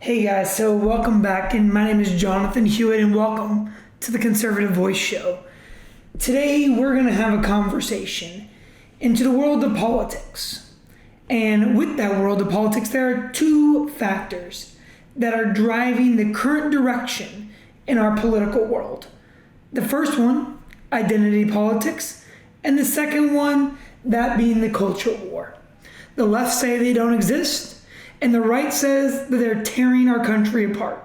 Hey guys, so welcome back, and my name is Jonathan Hewitt, and welcome to the Conservative Voice Show. Today we're going to have a conversation into the world of politics. And with that world of politics, there are two factors that are driving the current direction in our political world. The first one, identity politics, and the second one, that being the culture war. The left say they don't exist, and the right says that they're tearing our country apart.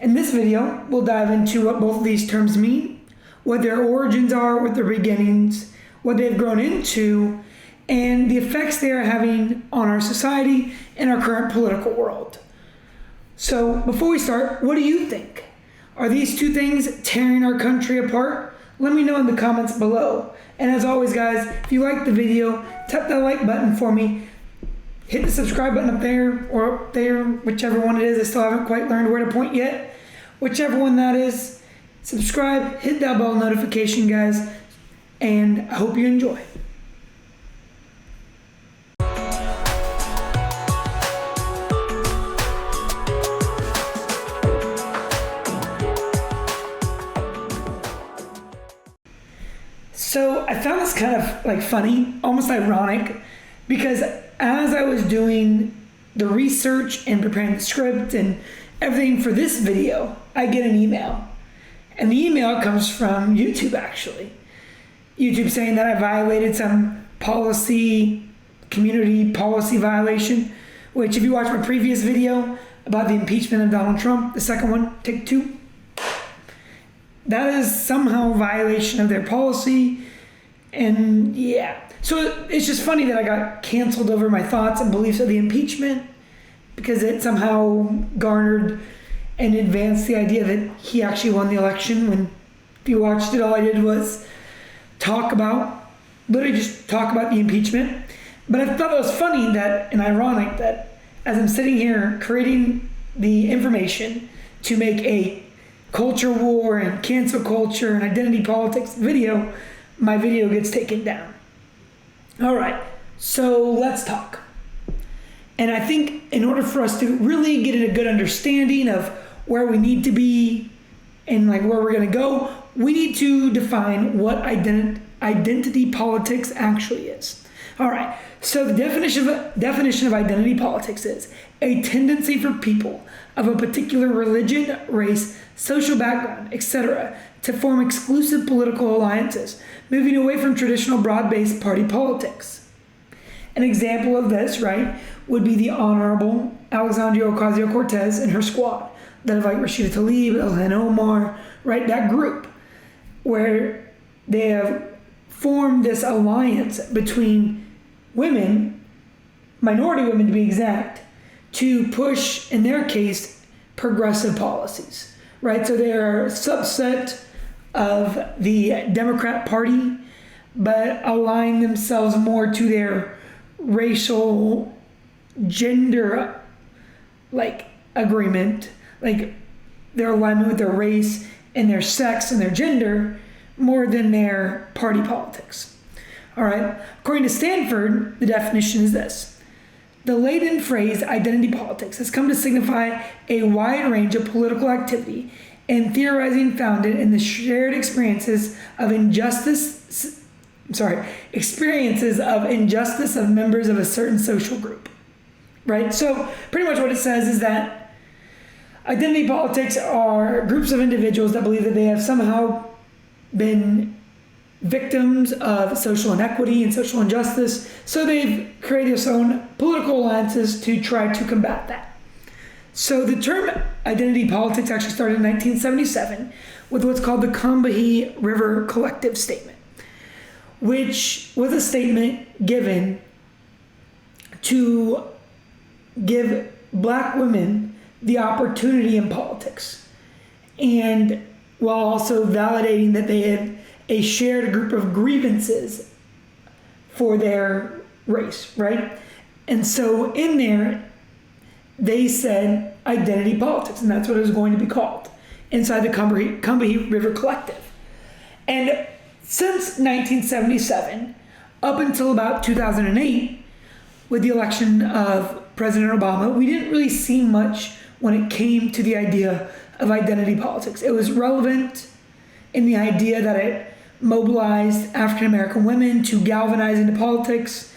In this video, we'll dive into what both of these terms mean, what their origins are, what their beginnings, what they've grown into, and the effects they are having on our society and our current political world. So before we start, what do you think? Are these two things tearing our country apart? Let me know in the comments below. And as always, guys, if you liked the video, tap that like button for me. Hit the subscribe button up there or up there, whichever one it is. I still haven't quite learned where to point yet. Whichever one that is, subscribe, hit that bell notification, guys, and I hope you enjoy. So I found this kind of funny, almost ironic, because as I was doing the research and preparing the script and everything for this video, I get an email. And the email comes from YouTube, actually. YouTube saying that I violated some community policy violation, which if you watch my previous video about the impeachment of Donald Trump, the second one, take two, that is somehow a violation of their policy. And yeah. So it's just funny that I got canceled over my thoughts and beliefs of the impeachment because it somehow garnered and advanced the idea that he actually won the election, when if you watched it, all I did was literally just talk about the impeachment. But I thought it was funny and ironic that as I'm sitting here creating the information to make a culture war and cancel culture and identity politics video, my video gets taken down. All right, so let's talk. And I think in order for us to really get a good understanding of where we need to be and where we're going to go, we need to define what identity politics actually is. All right, so the definition of identity politics is a tendency for people of a particular religion, race, social background, etc., to form exclusive political alliances, moving away from traditional broad-based party politics. An example of this, would be the Honorable Alexandria Ocasio-Cortez and her squad, that of Rashida Tlaib, Ilhan Omar, that group, where they have formed this alliance between women, minority women to be exact, to push, in their case, progressive policies, So they're a subset of the Democrat Party, but align themselves more to their racial gender agreement, their alignment with their race and their sex and their gender more than their party politics. All right, according to Stanford, the definition is this: the latent phrase identity politics has come to signify a wide range of political activity and theorizing founded in the shared experiences of injustice of members of a certain social group. So pretty much what it says is that identity politics are groups of individuals that believe that they have somehow been victims of social inequity and social injustice, so they've created their own political alliances to try to combat that. So the term identity politics actually started in 1977 with what's called the Combahee River Collective Statement, which was a statement given to give Black women the opportunity in politics, and while also validating that they had a shared group of grievances for their race, And so in there, they said identity politics, and that's what it was going to be called inside the Combahee River Collective. And since 1977, up until about 2008, with the election of President Obama, we didn't really see much when it came to the idea of identity politics. It was relevant in the idea that it mobilized African American women to galvanize into politics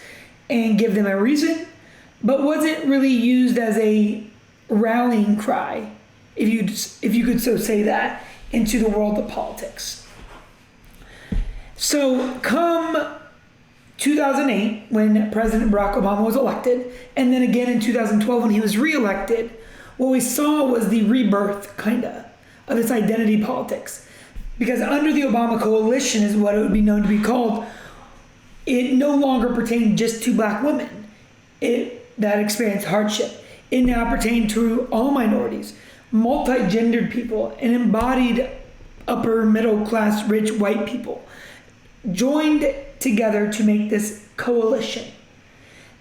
and give them a reason, but wasn't really used as a rallying cry, if you could so say that, into the world of politics. So come 2008, when President Barack Obama was elected, and then again in 2012 when he was reelected, what we saw was the rebirth, kinda, of this identity politics. Because under the Obama coalition is what it would be known to be called, it no longer pertained just to black women that experienced hardship. It now pertained to all minorities, multi-gendered people, and embodied upper middle class rich white people joined together to make this coalition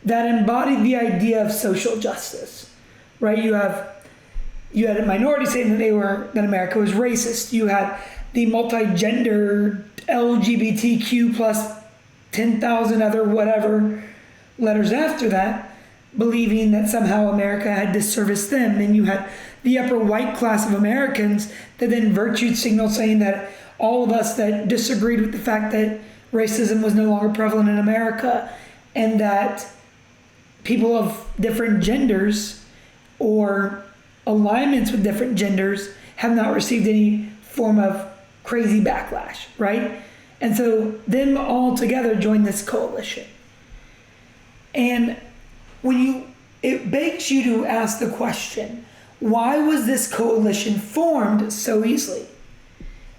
that embodied the idea of social justice, right? You had a minority saying that America was racist. You had the multi-gender LGBTQ plus 10,000 other whatever letters after that, believing that somehow America had disserviced them. And you had the upper white class of Americans that then virtue signaled, saying that all of us that disagreed with the fact that racism was no longer prevalent in America, and that people of different genders or alignments with different genders have not received any form of crazy backlash, right? And so them all together joined this coalition. And it begs you to ask the question, why was this coalition formed so easily?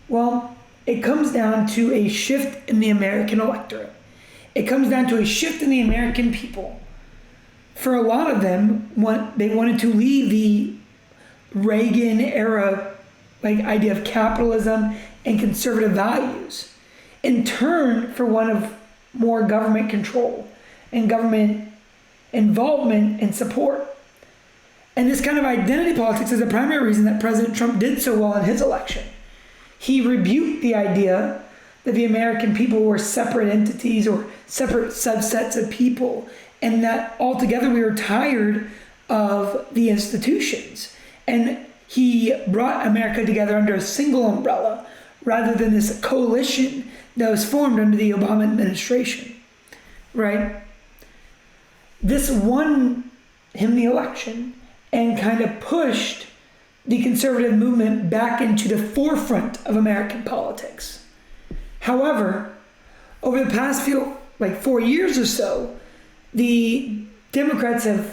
Well, it comes down to a shift in the American electorate. It comes down to a shift in the American people. For a lot of them, they wanted to leave the Reagan era idea of capitalism and conservative values, in turn for one of more government control and government involvement and support. And this kind of identity politics is the primary reason that President Trump did so well in his election. He rebuked the idea that the American people were separate entities or separate subsets of people, and that altogether we were tired of the institutions. And he brought America together under a single umbrella rather than this coalition that was formed under the Obama administration, right? This won him the election and kind of pushed the conservative movement back into the forefront of American politics. However, over the past 4 years or so, the Democrats and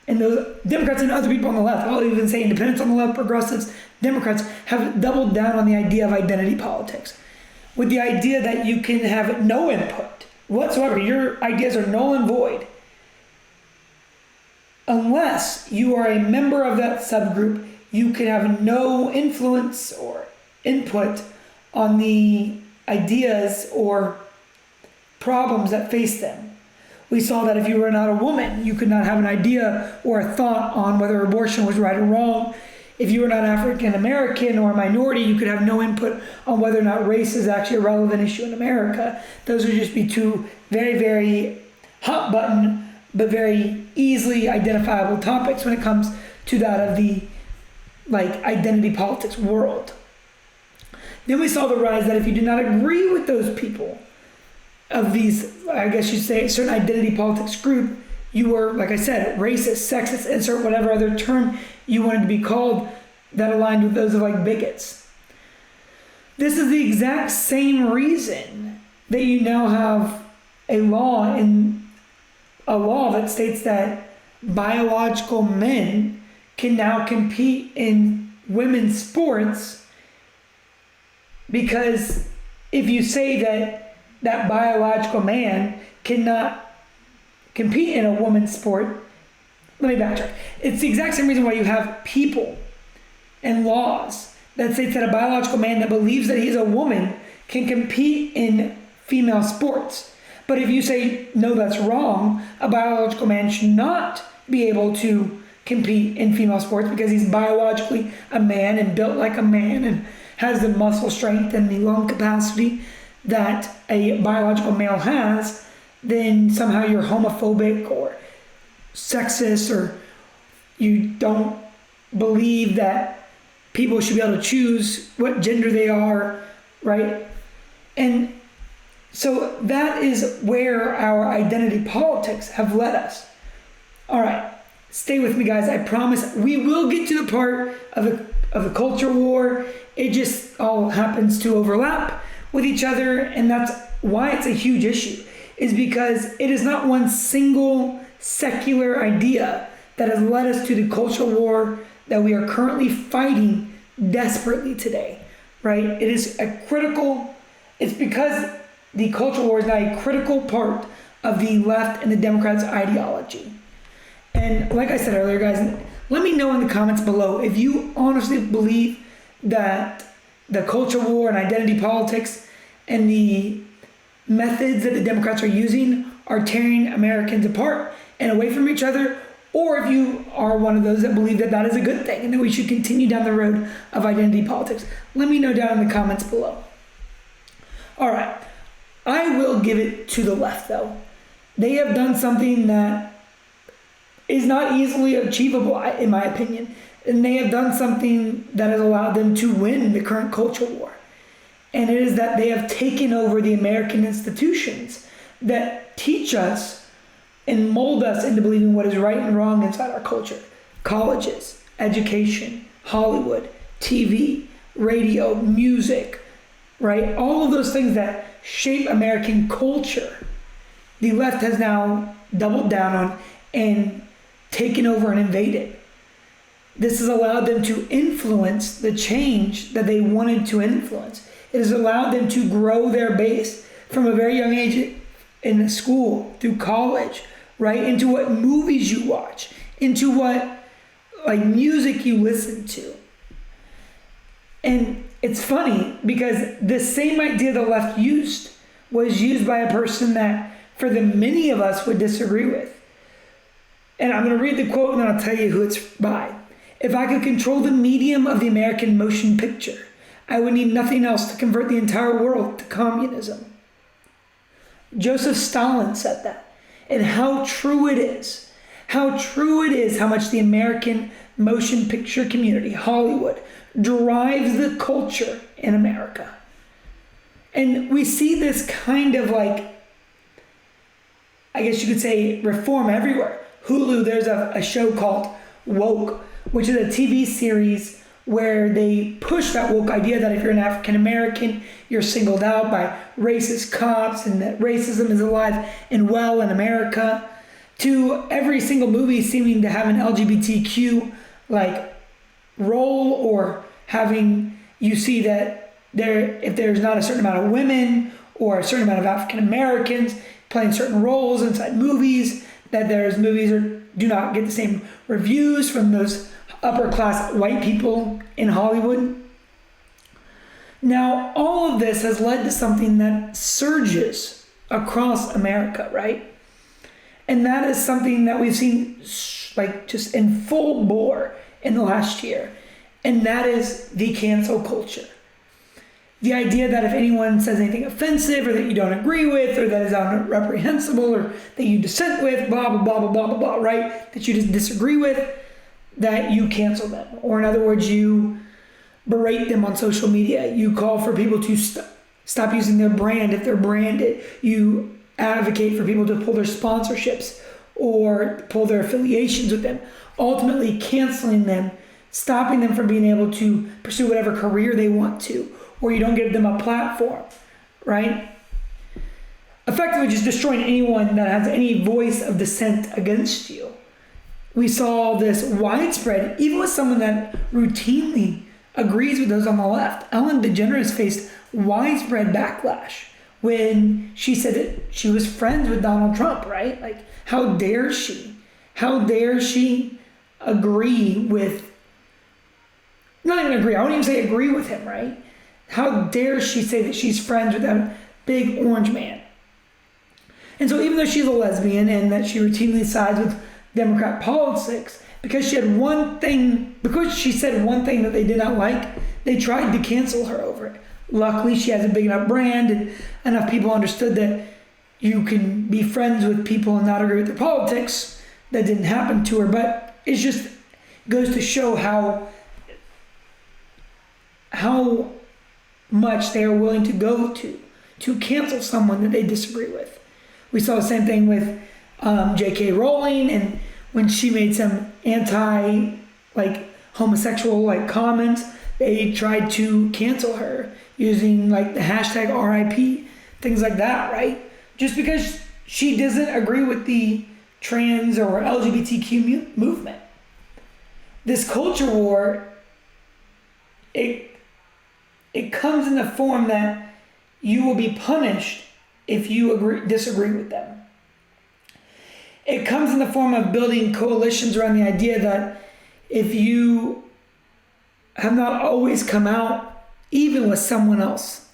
other people on the left, I'll even say independents on the left, progressives, Democrats, have doubled down on the idea of identity politics, with the idea that you can have no input whatsoever. Your ideas are null and void unless you are a member of that subgroup. You can have no influence or input on the ideas or problems that face them. We saw that if you were not a woman, you could not have an idea or a thought on whether abortion was right or wrong. If you were not African American or a minority, you could have no input on whether or not race is actually a relevant issue in America. Those would just be two very, very hot button, but very easily identifiable topics when it comes to that of the identity politics world. Then we saw the rise that if you did not agree with those people of these, I guess you'd say, certain identity politics group, you were, like I said, racist, sexist, insert whatever other term you wanted to be called that aligned with those of bigots. This is the exact same reason that you now have a law that states that biological men can now compete in women's sports, because if you say that biological man cannot compete in a woman's sport, let me backtrack. It's the exact same reason why you have people and laws that states that a biological man that believes that he's a woman can compete in female sports. But if you say, no, that's wrong, a biological man should not be able to compete in female sports because he's biologically a man and built like a man and has the muscle strength and the lung capacity that a biological male has, then somehow you're homophobic or sexist, or you don't believe that people should be able to choose what gender they are, right? And so that is where our identity politics have led us. All right, stay with me, guys. I promise we will get to the part of the culture war. It just all happens to overlap with each other, and that's why it's a huge issue, is because it is not one single secular idea that has led us to the culture war that we are currently fighting desperately today, right? It's because the culture war is now a critical part of the left and the Democrats' ideology. And like I said earlier, guys, let me know in the comments below if you honestly believe that the culture war and identity politics and the methods that the Democrats are using are tearing Americans apart and away from each other, or if you are one of those that believe that that is a good thing and that we should continue down the road of identity politics. Let me know down in the comments below. All right, I will give it to the left, though. They have done something that is not easily achievable, in my opinion, and they have done something that has allowed them to win the current culture war. And it is that they have taken over the American institutions that teach us and mold us into believing what is right and wrong inside our culture. Colleges, education, Hollywood, TV, radio, music, right? All of those things that shape American culture, the left has now doubled down on and taken over and invaded. This has allowed them to influence the change that they wanted to influence. It has allowed them to grow their base from a very young age in school, through college, right? Into what movies you watch, into what music you listen to. And it's funny because the same idea the left used was used by a person that for the many of us would disagree with. And I'm going to read the quote and then I'll tell you who it's by. If I could control the medium of the American motion picture, I would need nothing else to convert the entire world to communism. Joseph Stalin said that. And how true it is. How true it is how much the American motion picture community, Hollywood, drives the culture in America. And we see this kind of I guess you could say, reform everywhere. Hulu, there's a show called Woke, which is a TV series where they push that woke idea that if you're an African American, you're singled out by racist cops and that racism is alive and well in America, to every single movie seeming to have an LGBTQ role, or having, you see that if there's not a certain amount of women or a certain amount of African Americans playing certain roles inside movies, that there's movies do not get the same reviews from those upper class white people in Hollywood. Now, all of this has led to something that surges across America, right? And that is something that we've seen just in full bore in the last year. And that is the cancel culture. The idea that if anyone says anything offensive or that you don't agree with or that is reprehensible or that you dissent with, blah, blah, blah, blah, blah, blah, blah, right? That you just disagree with, that you cancel them. Or in other words, you berate them on social media. You call for people to stop using their brand if they're branded. You advocate for people to pull their sponsorships or pull their affiliations with them, ultimately canceling them, stopping them from being able to pursue whatever career they want to, or you don't give them a platform, right? Effectively just destroying anyone that has any voice of dissent against you. We saw this widespread, even with someone that routinely agrees with those on the left. Ellen DeGeneres faced widespread backlash when she said that she was friends with Donald Trump, right? How dare she? How dare she agree with, not even agree, I won't even say agree with him, right? How dare she say that she's friends with that big orange man? And so even though she's a lesbian and that she routinely sides with Democrat politics, because she said one thing that they did not like, they tried to cancel her over it. Luckily, she has a big enough brand and enough people understood that you can be friends with people and not agree with their politics, that didn't happen to her, but it just goes to show how much they are willing to go to cancel someone that they disagree with. We saw the same thing with J.K. Rowling, and when she made some homosexual comments, they tried to cancel her using the hashtag RIP, things like that, right? Just because she doesn't agree with the trans or LGBTQ movement. This culture war, it comes in the form that you will be punished if you disagree with them. It comes in the form of building coalitions around the idea that if you have not always come out, even with someone else,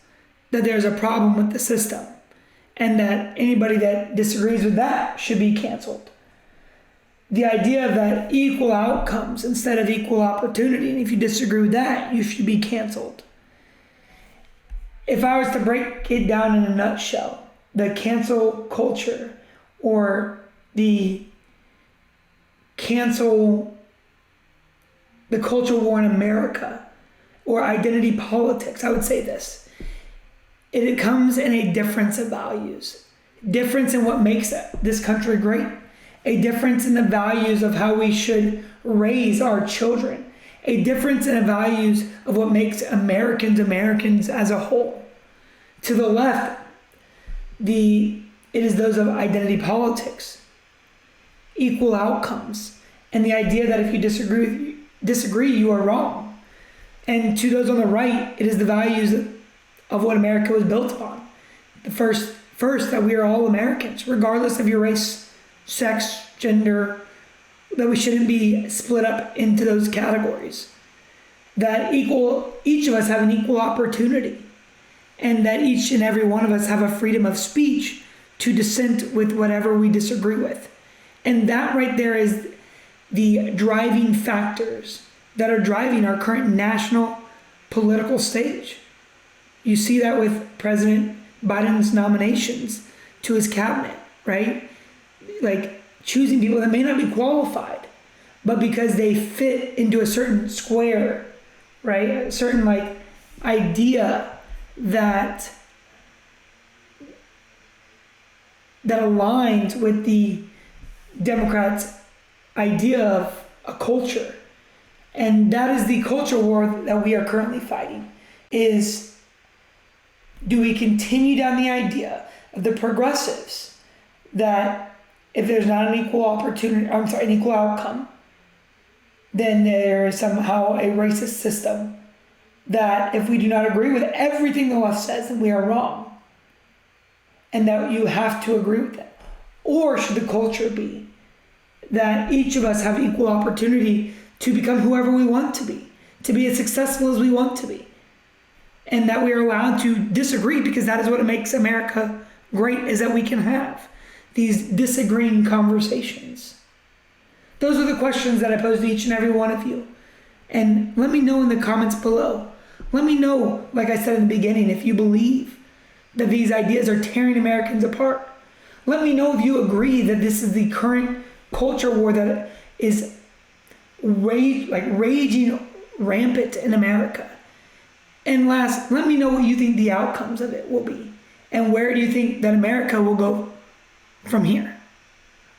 that there's a problem with the system, and that anybody that disagrees with that should be canceled. The idea of that equal outcomes instead of equal opportunity, and if you disagree with that, you should be canceled. If I was to break it down in a nutshell, the cancel culture or the culture war in America or identity politics, I would say this. It comes in a difference of values, difference in what makes this country great, a difference in the values of how we should raise our children, a difference in the values of what makes Americans as a whole. To the left, it is those of identity politics, equal outcomes, and the idea that if you disagree, you are wrong. And to those on the right, it is the values of what America was built upon. The first that we are all Americans, regardless of your race, sex, gender, that we shouldn't be split up into those categories. That each of us have an equal opportunity, and that each and every one of us have a freedom of speech to dissent with whatever we disagree with. And that right there is the driving factors that are driving our current national political stage. You see that with President Biden's nominations to his cabinet, right? Choosing people that may not be qualified, but because they fit into a certain square, right? A certain idea that aligns with the Democrats' idea of a culture. And that is the culture war that we are currently fighting. Do we continue down the idea of the progressives that if there's not an equal outcome, then there is somehow a racist system, that if we do not agree with everything the left says, then we are wrong, and that you have to agree with it? Or should the culture be that each of us have equal opportunity to become whoever we want to be as successful as we want to be, and that we are allowed to disagree, because that is what makes America great, is that we can have these disagreeing conversations? Those are the questions that I pose to each and every one of you. And let me know in the comments below. Let me know, like I said in the beginning, if you believe that these ideas are tearing Americans apart. Let me know if you agree that this is the current culture war that is raging rampant in America. And last, let me know what you think the outcomes of it will be. And where do you think that America will go from here?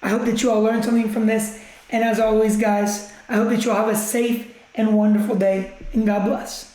I hope that you all learned something from this. And as always, guys, I hope that you all have a safe and wonderful day. And God bless.